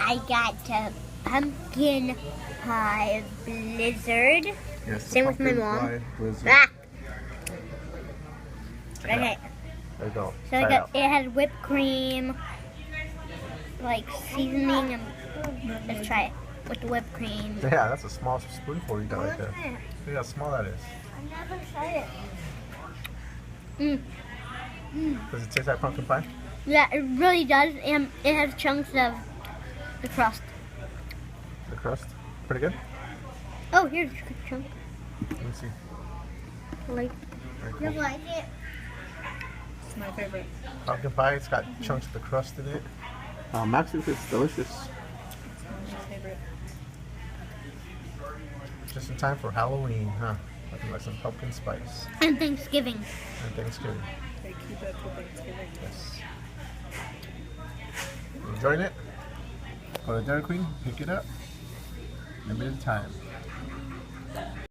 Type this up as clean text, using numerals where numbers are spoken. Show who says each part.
Speaker 1: I got a pumpkin pie blizzard.
Speaker 2: Yes,
Speaker 1: Same with my
Speaker 2: pumpkin
Speaker 1: mom.
Speaker 2: pie blizzard.
Speaker 1: Ah.
Speaker 2: Check it
Speaker 1: Okay.
Speaker 2: out. There you go.
Speaker 1: So
Speaker 2: Try it out.
Speaker 1: it had whipped cream, like seasoning, and let's try it with the whipped cream.
Speaker 2: Yeah, that's a small spoonful you got right there. See how small that is.
Speaker 1: I never tried it.
Speaker 2: Does it taste like pumpkin pie?
Speaker 1: Yeah, it really does, and it has chunks of the crust.
Speaker 2: The crust? Pretty good?
Speaker 1: Oh, here's a chunk.
Speaker 2: Let me see.
Speaker 1: Like,
Speaker 2: Very
Speaker 1: you
Speaker 2: cool.
Speaker 1: like it?
Speaker 3: It's my favorite.
Speaker 2: Pumpkin pie, it's got chunks of the crust in it. Max thinks it's delicious.
Speaker 3: It's my favorite.
Speaker 2: Just in time for Halloween, huh? Nothing like some pumpkin spice.
Speaker 1: And Thanksgiving.
Speaker 2: And Thanksgiving.
Speaker 3: They keep it for Thanksgiving.
Speaker 2: Yes. You enjoying it? Go to Dairy Queen, pick it up. Limited time.